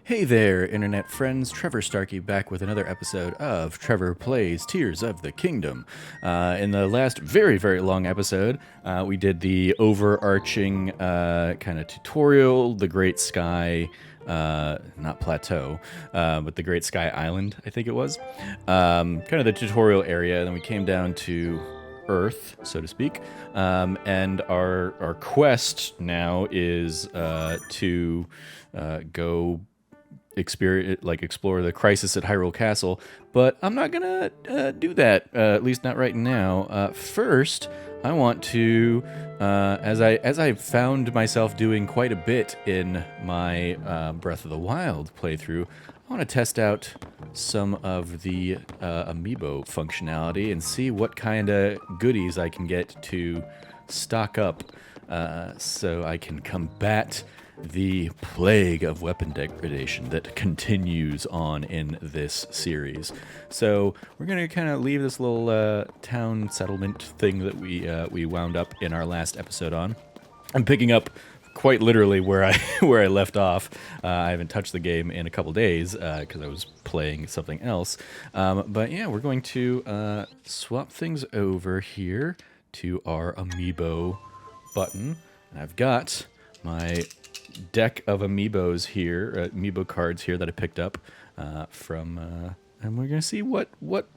Hey there, internet friends. Trevor Starkey back with another episode of Trevor Plays Tears of the Kingdom. In the last very, very long episode, we did the overarching kind of tutorial, the Great Sky, not Plateau, but the Great Sky Island, I think it was. Kind of the tutorial area, and then we came down to Earth, so to speak. And our quest now is to go explore the crisis at Hyrule Castle, but I'm not gonna do that, at least not right now. First, I want to, as I found myself doing quite a bit in my Breath of the Wild playthrough, I want to test out some of the Amiibo functionality and see what kind of goodies I can get to stock up, so I can combat the plague of weapon degradation that continues on in this series. So we're gonna kind of leave this little town settlement thing that we wound up in our last episode on. I'm picking up quite literally where I where I left off. I haven't touched the game in a couple days because I was playing something else. But yeah, we're going to swap things over here to our Amiibo button. And I've got my deck of Amiibos here, Amiibo cards here that I picked up from, and we're gonna see what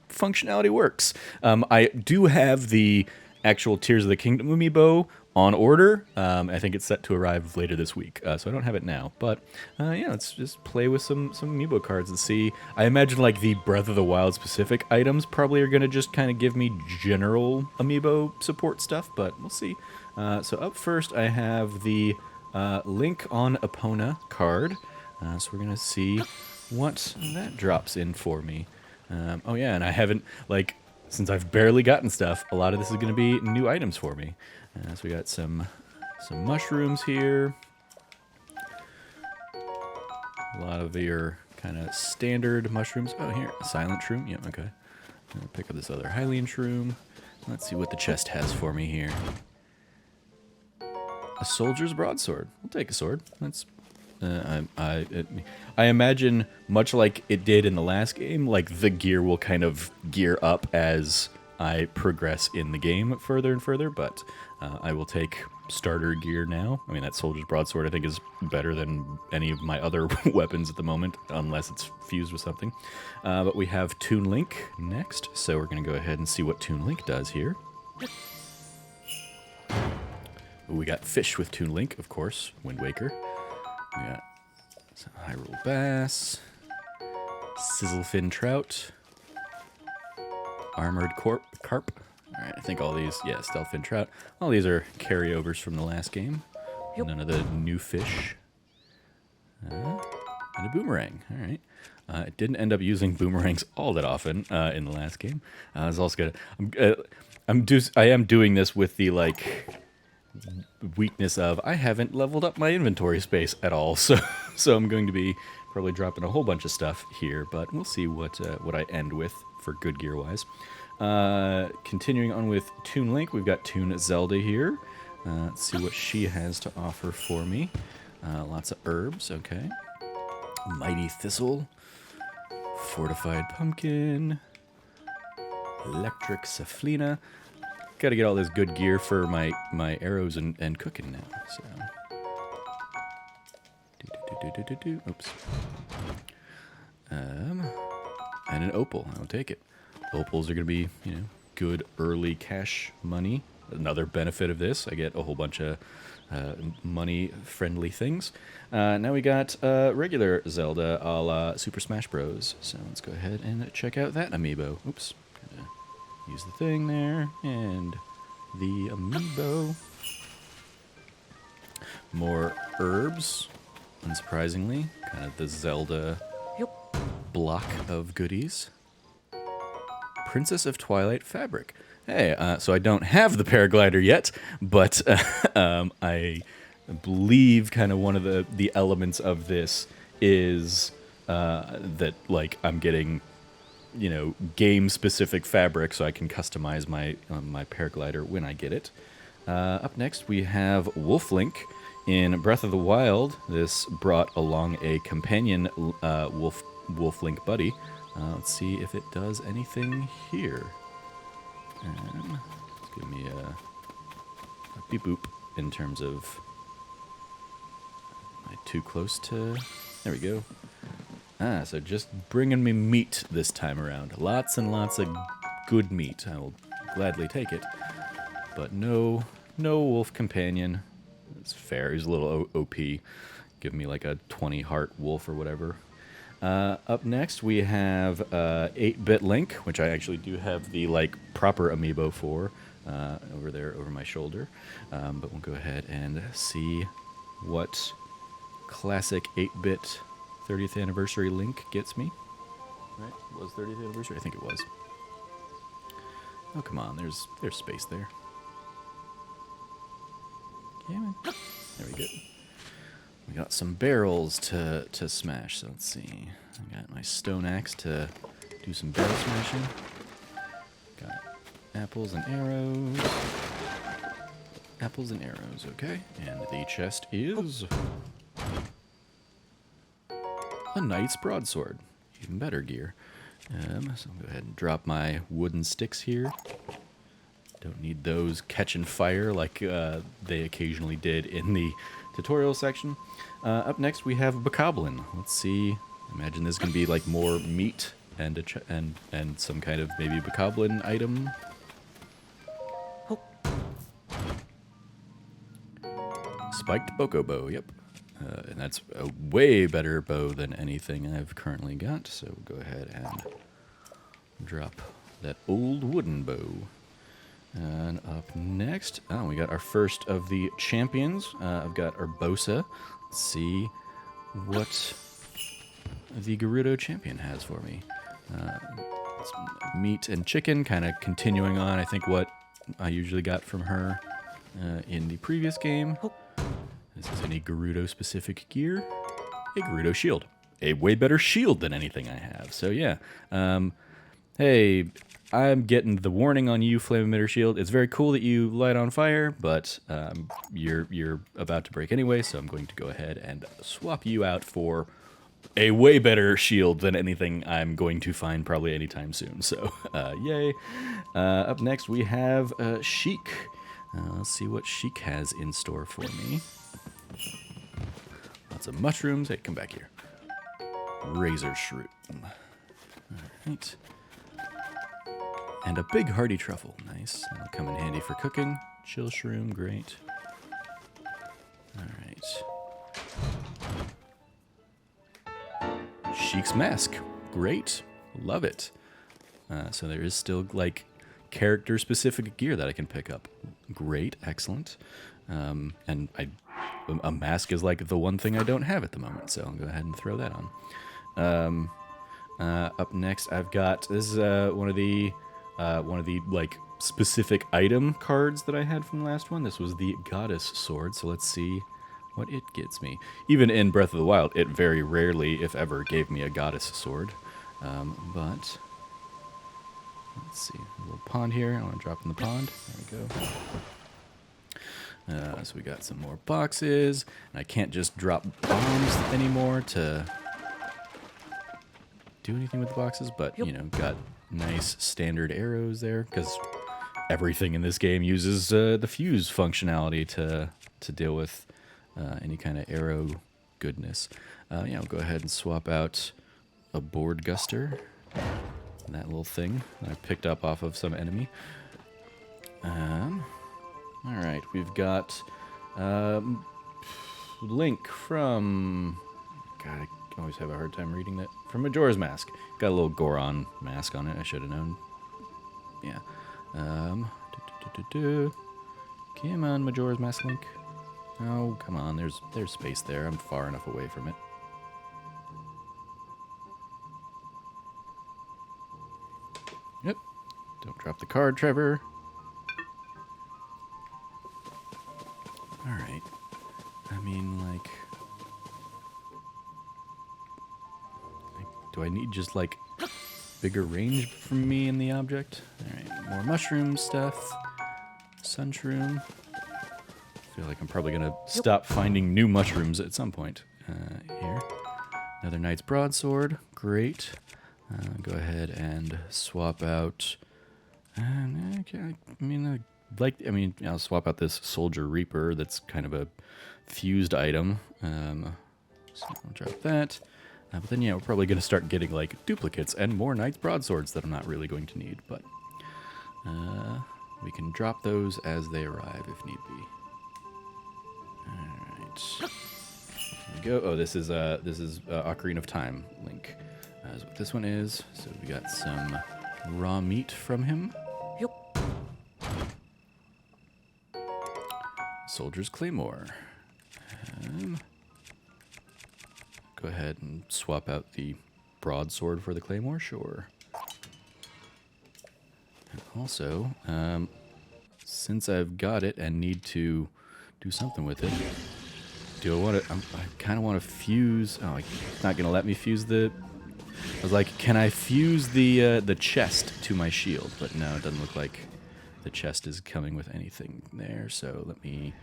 functionality works. I do have the actual Tears of the Kingdom Amiibo on order. I think it's set to arrive later this week, so I don't have it now. But yeah, let's just play with some Amiibo cards and see. I imagine like the Breath of the Wild specific items probably are gonna just kind of give me general Amiibo support stuff, but we'll see. So up first, I have the Link on Epona card. So we're gonna see what that drops in for me. Oh yeah, and I haven't, like, since I've barely gotten stuff, a lot of this is gonna be new items for me. So we got some mushrooms here. A lot of your kind of standard mushrooms. Oh, here, a silent shroom. Yeah, okay. I'm gonna pick up this other Hylian shroom. Let's see what the chest has for me here. A soldier's broadsword. We'll take a sword. That's. I imagine, much like it did in the last game, like the gear will kind of gear up as I progress in the game further and further. But I will take starter gear now. I mean, that soldier's broadsword I think is better than any of my other weapons at the moment, unless it's fused with something. But we have Toon Link next, so we're gonna go ahead and see what Toon Link does here. We got fish with Toon Link, of course, Wind Waker. We got some Hyrule Bass, Sizzlefin Trout, Armored Carp. Alright, I think all these, yeah, Stealthfin Trout. All these are carryovers from the last game. Yep. None of the new fish. And a boomerang, alright. It didn't end up using boomerangs all that often in the last game. I was also gonna, I am doing this with the, like, weakness of I haven't leveled up my inventory space at all, so I'm going to be probably dropping a whole bunch of stuff here, but we'll see what I end with for good gear wise. Continuing on with Toon Link, we've got Toon Zelda here. Let's see what she has to offer for me. Lots of herbs, okay. Mighty Thistle, Fortified Pumpkin, Electric Saflina. Got to get all this good gear for my arrows and cooking now. So, oops. And an opal. I'll take it. Opals are gonna be, good early cash money. Another benefit of this, I get a whole bunch of money-friendly things. Now we got regular Zelda, a la Super Smash Bros. So let's go ahead and check out that Amiibo. Oops. Use the thing there, and the Amiibo. More herbs, unsurprisingly. Kind of the Zelda block of goodies. Princess of Twilight fabric. Hey, so I don't have the paraglider yet, but I believe kind of one of the elements of this is that, like, I'm getting game-specific fabric, so I can customize my my paraglider when I get it. Up next, we have Wolf Link In Breath of the Wild, this brought along a companion wolf-link buddy. Let's see if it does anything here. It's giving me a beep boop in terms of... Am I too close to... There we go. So just bringing me meat this time around. Lots and lots of good meat. I will gladly take it. But no wolf companion. It's fair. He's a little OP. Give me like a 20 heart wolf or whatever. Up next we have 8-bit Link, which I actually do have the like proper amiibo for over there over my shoulder. But we'll go ahead and see what classic 8-bit 30th anniversary Link gets me. Right? It was 30th anniversary? I think it was. Oh, come on. There's space there. There we go. We got some barrels to smash, so let's see. I got my stone axe to do some barrel smashing. Got apples and arrows. Apples and arrows, okay. And the chest is a knight's broadsword. Even better gear. So I'll go ahead and drop my wooden sticks here. Don't need those catching fire like they occasionally did in the tutorial section. Up next we have Bokoblin. Let's see. Imagine this is going to be like more meat and and some kind of maybe Bokoblin item. Oh. Spiked Bokobo, yep. And that's a way better bow than anything I've currently got. So we'll go ahead and drop that old wooden bow. And up next, we got our first of the champions. I've got Urbosa. Let's see what the Gerudo champion has for me. It's meat and chicken, kind of continuing on, I think, what I usually got from her in the previous game. Is this any Gerudo-specific gear? A Gerudo shield. A way better shield than anything I have. So, yeah. Hey... I'm getting the warning on you, Flame Emitter Shield. It's very cool that you light on fire, but you're about to break anyway, so I'm going to go ahead and swap you out for a way better shield than anything I'm going to find probably anytime soon. So, yay. Up next, we have Sheik. Let's see what Sheik has in store for me. Lots of mushrooms. Hey, come back here. Razor Shroom. All right. And a big hearty truffle. Nice. That'll come in handy for cooking. Chill shroom, great. Alright. Sheik's mask. Great. Love it. So there is still, like, character-specific gear that I can pick up. Great. Excellent. And a mask is, like, the one thing I don't have at the moment, so I'll go ahead and throw that on. Up next, I've got... This is one of the like specific item cards that I had from the last one. This was the Goddess Sword, so let's see what it gets me. Even in Breath of the Wild, it very rarely, if ever, gave me a Goddess Sword. But let's see, a little pond here. I want to drop in the pond. There we go. So we got some more boxes, and I can't just drop bombs anymore to do anything with the boxes, but you know, got nice standard arrows there, because everything in this game uses the fuse functionality to deal with any kind of arrow goodness. Yeah, I'll go ahead and swap out a board guster, that little thing that I picked up off of some enemy. Alright, we've got Link from... God, I always have a hard time reading that. From Majora's Mask. Got a little Goron mask on it. I should have known. Yeah. Come on, Majora's Mask Link. Oh, come on. There's space there. I'm far enough away from it. Yep. Don't drop the card, Trevor. Alright. I mean, like... Do I need just, like, bigger range from me in the object? Alright, more mushroom stuff. Sunshroom. feel like I'm probably going to stop finding new mushrooms at some point. Here. Another Knight's Broadsword. Great. Go ahead and swap out... I'll swap out this Soldier Reaper that's kind of a fused item. So I'll drop that. But then, yeah, we're probably going to start getting, like, duplicates and more Knight's Broadswords that I'm not really going to need, but we can drop those as they arrive if need be. Alright. Here we go. Oh, this is Ocarina of Time Link. That's what this one is. So we got some raw meat from him. Soldier's Claymore. Go ahead and swap out the broadsword for the claymore, sure. And also, since I've got it and need to do something with it, do I want to? I kind of want to fuse. Oh, it's not gonna let me fuse the. I was like, can I fuse the chest to my shield? But no, it doesn't look like the chest is coming with anything there. So let me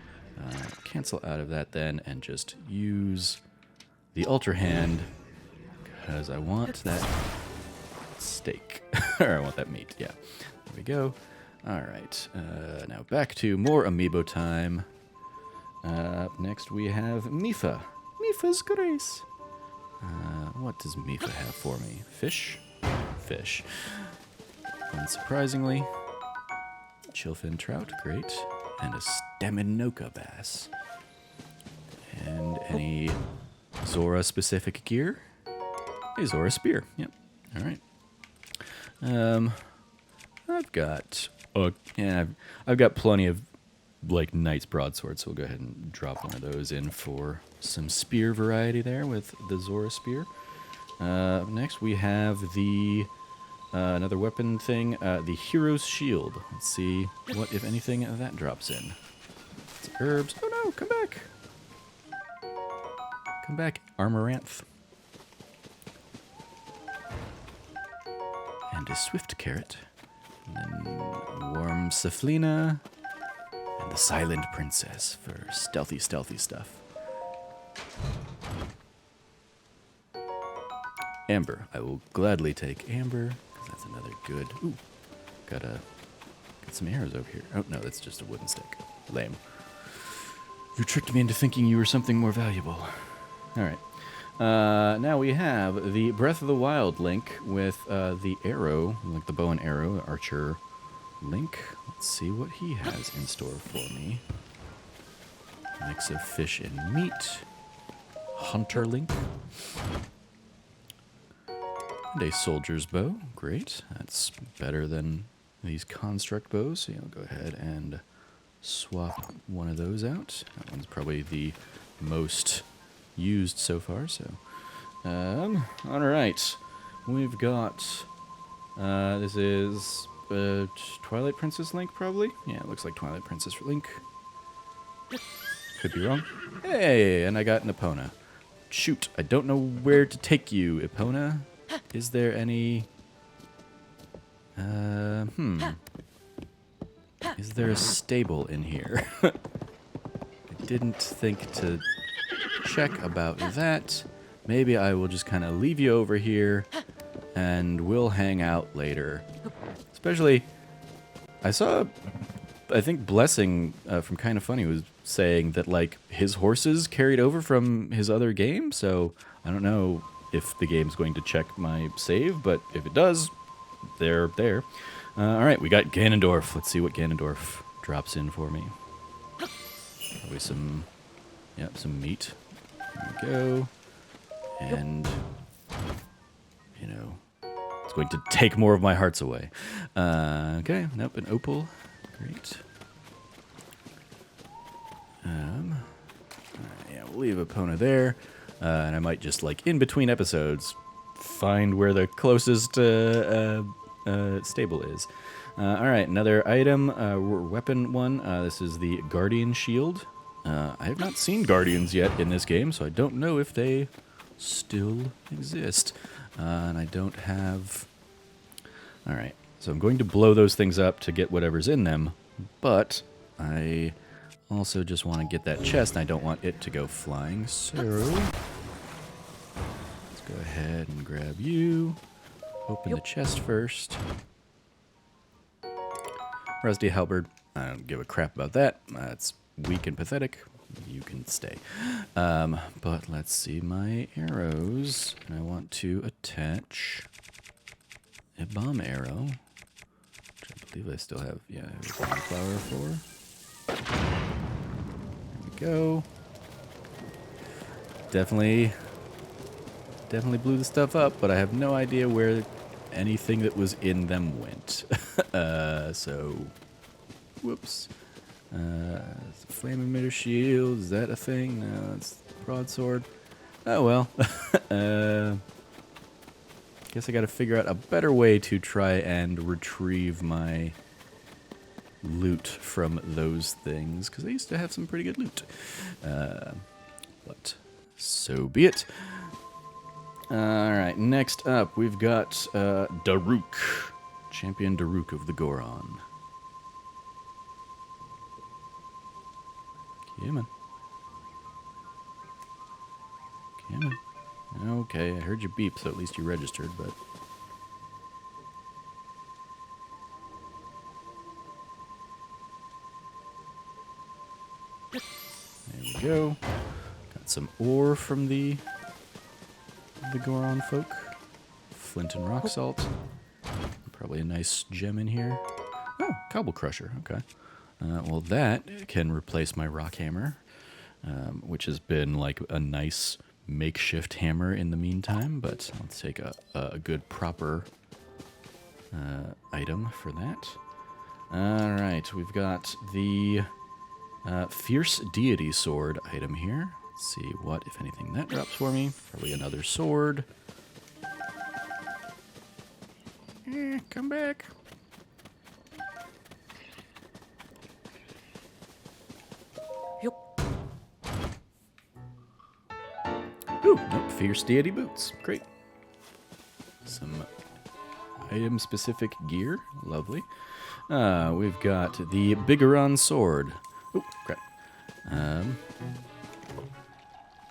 cancel out of that then and just use the Ultra Hand, because I want that steak. Or I want that meat, yeah. There we go. Alright, now back to more Amiibo time. Up next we have Mifa. Mifa's Grace. What does Mifa have for me? Fish? Fish. Unsurprisingly. Chillfin trout, great. And a Staminoka bass. And any Zora-specific gear? A Zora spear. Yep. All right. I've got plenty of like Knight's Broadsword, so we'll go ahead and drop one of those in for some spear variety there with the Zora spear. Next we have the another weapon thing, the Hero's Shield. Let's see what, if anything, that drops in. It's herbs. Oh no! Come back. Come back, Armoranth. And a Swift Carrot. And then Warm Saflina. And the Silent Princess for stealthy stuff. Amber. I will gladly take Amber, because that's another good... Ooh, got some arrows over here. Oh, no, that's just a wooden stick. Lame. You tricked me into thinking you were something more valuable. Alright. Now we have the Breath of the Wild Link with the arrow, like the bow and arrow, archer Link. Let's see what he has in store for me. Mix of fish and meat. Hunter Link. And a soldier's bow. Great. That's better than these construct bows. So I'll go ahead and swap one of those out. That one's probably the most used so far, so all right, we've got this is Twilight Princess Link, probably. Yeah, it looks like Twilight Princess Link. Could be wrong. Hey, and I got an Epona. Shoot, I don't know where to take you, Epona. Is there any is there a stable in here? I didn't think to check about that. Maybe I will just kind of leave you over here and we'll hang out later. Especially, I think Blessing from Kinda Funny was saying that like his horses carried over from his other game, so I don't know if the game's going to check my save, but if it does, they're there. Alright, we got Ganondorf. Let's see what Ganondorf drops in for me. Probably some meat. There we go. And, you know, it's going to take more of my hearts away. Okay, nope, an opal. Great. Yeah, we'll leave Epona there. And I might just, like, in between episodes, find where the closest stable is. Alright, another item, weapon one. This is the Guardian Shield. I have not seen Guardians yet in this game, so I don't know if they still exist. And I don't have... Alright, so I'm going to blow those things up to get whatever's in them, but I also just want to get that chest, and I don't want it to go flying, so let's go ahead and grab you. Open the chest first. Rusty halberd. I don't give a crap about that. That's weak and pathetic. You can stay. But let's see my arrows. And I want to attach a bomb arrow, which I believe I still have. Yeah, flower for. There we go. Definitely blew the stuff up, but I have no idea where anything that was in them went. So, whoops. Flame emitter shield, is that a thing? No, it's broadsword. Oh well. Guess I gotta figure out a better way to try and retrieve my loot from those things, because I used to have some pretty good loot. But so be it. Alright, next up we've got Daruk. Champion Daruk of the Goron. Come on. Come on. Okay, I heard you beep, so at least you registered, but... There we go. Got some ore from the Goron folk. Flint and rock salt. Probably a nice gem in here. Oh, cobble crusher, okay. Well, that can replace my rock hammer, which has been like a nice makeshift hammer in the meantime, but I'll take a good proper item for that. Alright, we've got the Fierce Deity Sword item here. Let's see what, if anything, that drops for me. Probably another sword. Come back. Ooh, nope, Fierce Deity Boots. Great. Some item-specific gear. Lovely. We've got the Bigoron Sword. Oh, crap.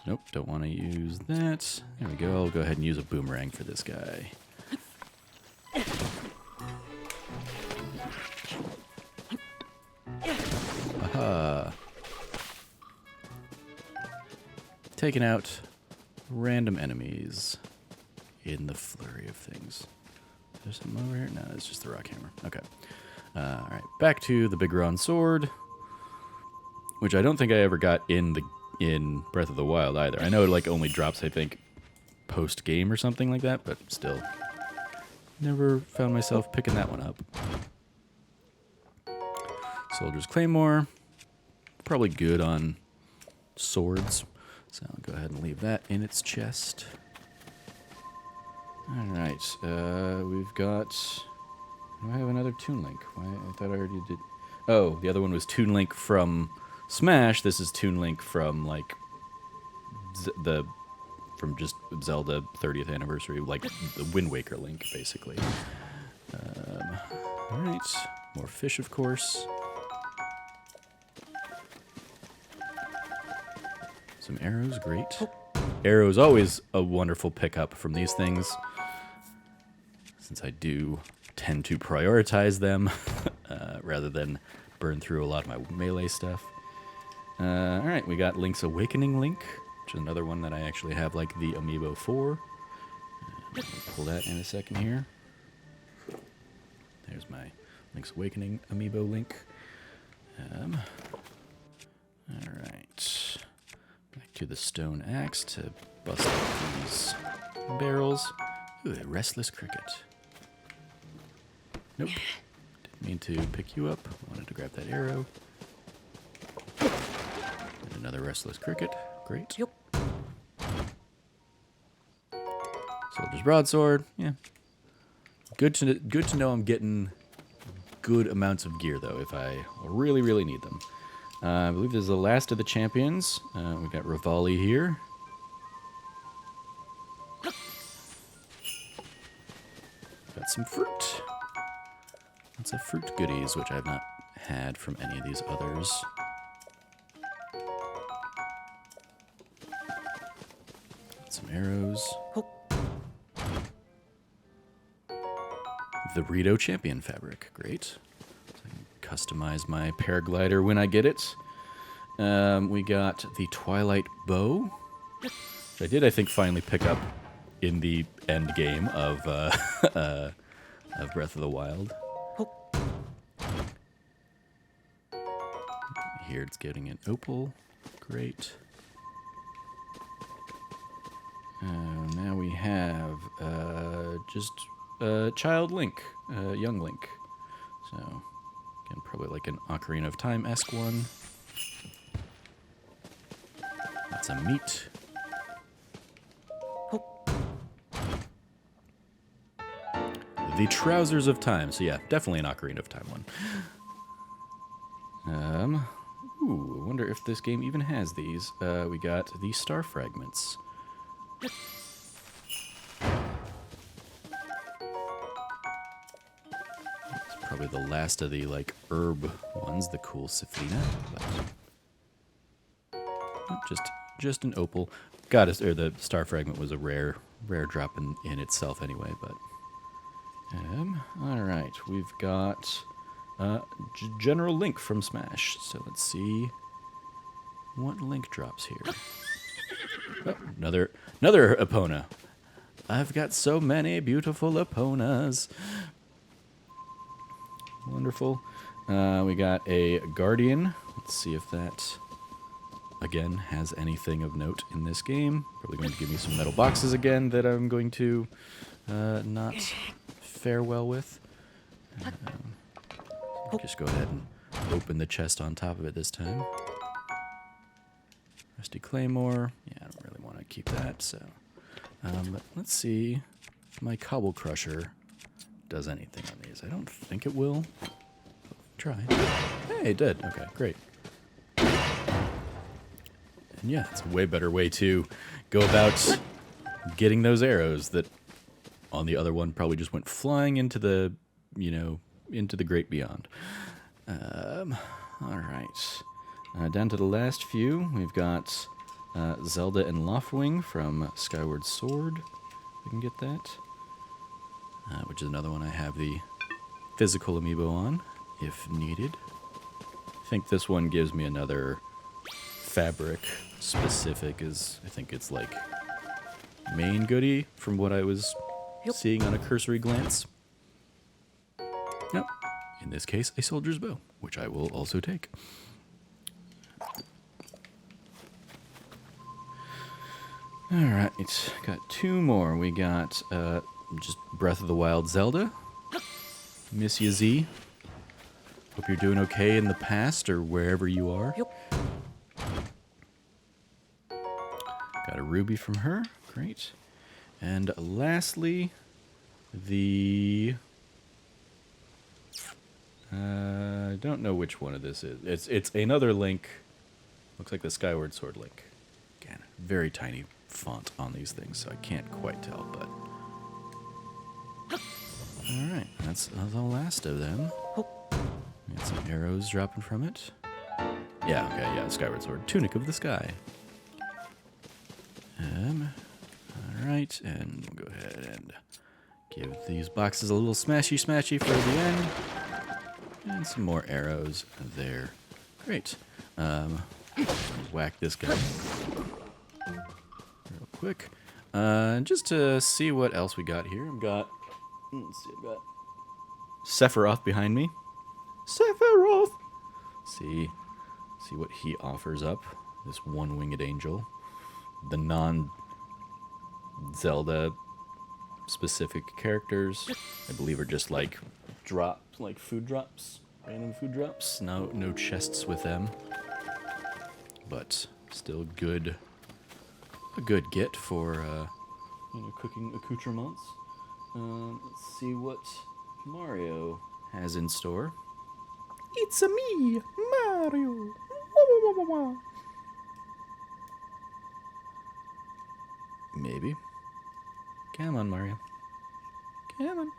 Nope, don't want to use that. There we go. I'll go ahead and use a boomerang for this guy. Aha. Taking out random enemies in the flurry of things. Is there something over here? No, it's just the rock hammer. Okay. Alright, back to the Bigoron Sword, which I don't think I ever got in Breath of the Wild either. I know it like only drops, I think, post-game or something like that, but still. Never found myself picking that one up. Soldier's Claymore. Probably good on swords. So I'll go ahead and leave that in its chest. Alright, we've got... Do I have another Toon Link? Why, I thought I already did... Oh, the other one was Toon Link from Smash. This is Toon Link from, like, from just Zelda 30th Anniversary, like the Wind Waker Link, basically. Alright, more fish, of course. Some arrows, great. Arrows, always a wonderful pickup from these things, since I do tend to prioritize them rather than burn through a lot of my melee stuff. Alright, we got Link's Awakening Link, which is another one that I actually have like the Amiibo for. Pull that in a second here. There's my Link's Awakening Amiibo Link. Alright. Back to the stone axe to bust out these barrels. Ooh, a restless cricket. Nope. Didn't mean to pick you up. Wanted to grab that arrow. And another restless cricket. Great. Yep. Soldier's broadsword. Yeah. Good to know I'm getting good amounts of gear, though, if I really, really need them. I believe this is the last of the champions. We've got Rivali here. Got some fruit. Lots of fruit goodies, which I have not had from any of these others. arrows. The Rito Champion fabric. Great. So I can customize my paraglider when I get it. We got the Twilight Bow, which I did, I think, finally pick up in the end game of Breath of the Wild. Here it's getting an opal. Great. Now we have just Child Link, Young Link. So, again, probably like an Ocarina of Time-esque one. That's a meat. The Trousers of Time. So yeah, definitely an Ocarina of Time one. Ooh, I wonder if this game even has these. We got the Star Fragments. It's probably the last of the, like, herb ones, the cool Safina. But just an opal. Or the Star Fragment was a rare drop in itself anyway, but... alright, we've got General Link from Smash. So let's see what Link drops here. Oh, another Epona. I've got so many beautiful Eponas. Wonderful. We got a Guardian. Let's see if that, again, has anything of note in this game. Probably going to give me some metal boxes again that I'm going to not fare well with. Just go ahead and open the chest on top of it this time. Rusty Claymore. Yeah, I don't really want to keep that, so... but let's see if my Cobble Crusher does anything on these. I don't think it will. Try. Hey, it did. Okay, great. And yeah, it's a way better way to go about getting those arrows that on the other one probably just went flying into the, into the great beyond. All right. Down to the last few, we've got Zelda and Loftwing from Skyward Sword. We can get that. Which is another one I have the physical amiibo on, if needed. I think this one gives me another fabric specific, I think it's like main goodie from what I was seeing on a cursory glance. Nope. In this case, a soldier's bow, which I will also take. Alright, got two more. We got just Breath of the Wild Zelda. Miss ya, Z. Hope you're doing okay in the past or wherever you are. Got a ruby from her. Great. And lastly, the... I don't know which one of this is. It's another Link. Looks like the Skyward Sword Link. Again, very tiny font on these things, so I can't quite tell, but... Alright, that's the last of them. Got some arrows dropping from it. Yeah, okay, yeah, Skyward Sword. Tunic of the Sky. Alright, and we'll go ahead and give these boxes a little smashy for the end. And some more arrows there. Great. Whack this guy real quick. Just to see what else we got here. I've got Sephiroth behind me. Sephiroth! See what he offers up. This one-winged angel. The non-Zelda specific characters, I believe, are just like drops, like food drops, random food drops. No chests with them, but still good. A good get for cooking accoutrements. Let's see what Mario has in store. It's-a me, Mario. Maybe. Come on, Mario. Come on.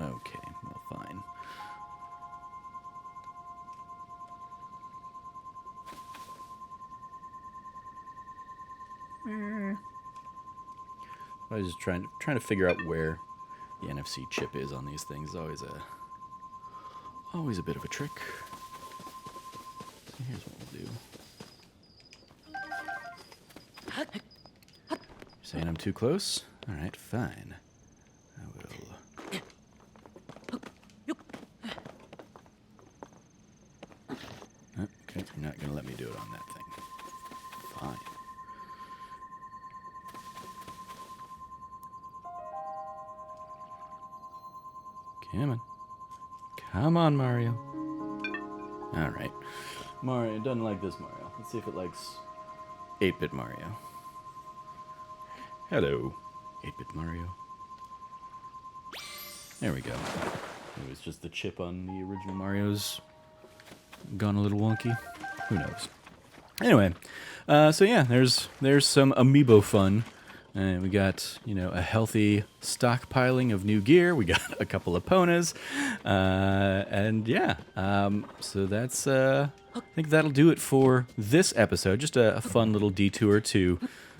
Okay, well, fine. I was just trying to figure out where the NFC chip is on these things. Always a bit of a trick. So here's what we'll do. You're saying I'm too close? All right, fine. I will. Okay, you're not gonna let me do it on that thing. Fine. Come on. Come on, Mario. All right. Mario doesn't like this Mario. Let's see if it likes 8-bit Mario. Hello, 8-bit Mario. There we go. It was just the chip on the original Mario's gone a little wonky. Who knows? Anyway, so yeah, there's some Amiibo fun. And we got, a healthy stockpiling of new gear. We got a couple of Ponas. And yeah, so that's, I think that'll do it for this episode. Just a fun little detour to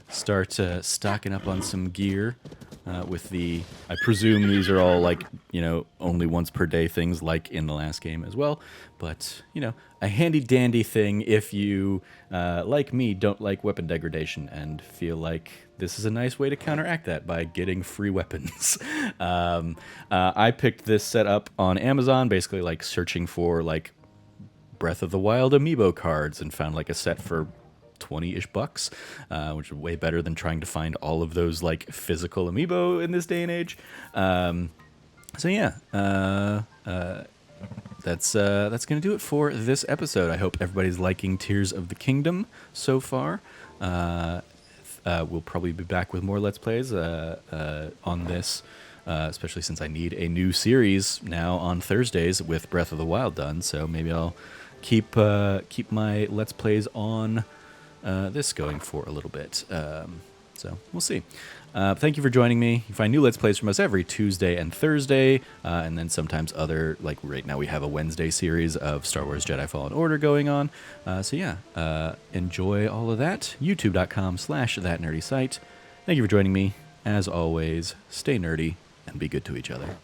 start stocking up on some gear with the, I presume these are all like, only once per day things like in the last game as well. But, a handy dandy thing if you, like me, don't like weapon degradation and feel like this is a nice way to counteract that by getting free weapons. I picked this set up on Amazon, basically like searching for like Breath of the Wild Amiibo cards, and found like a set for 20-ish bucks, which is way better than trying to find all of those like physical Amiibo in this day and age. So yeah, that's gonna do it for this episode. I hope everybody's liking Tears of the Kingdom so far. We'll probably be back with more Let's Plays on this, especially since I need a new series now on Thursdays with Breath of the Wild done. So maybe I'll keep my Let's Plays on this going for a little bit. So we'll see. Thank you for joining me. You can find new Let's Plays from us every Tuesday and Thursday, and then sometimes other, like right now we have a Wednesday series of Star Wars Jedi Fallen Order going on. So yeah, enjoy all of that. YouTube.com/thatnerdysite. Thank you for joining me. As always, stay nerdy and be good to each other.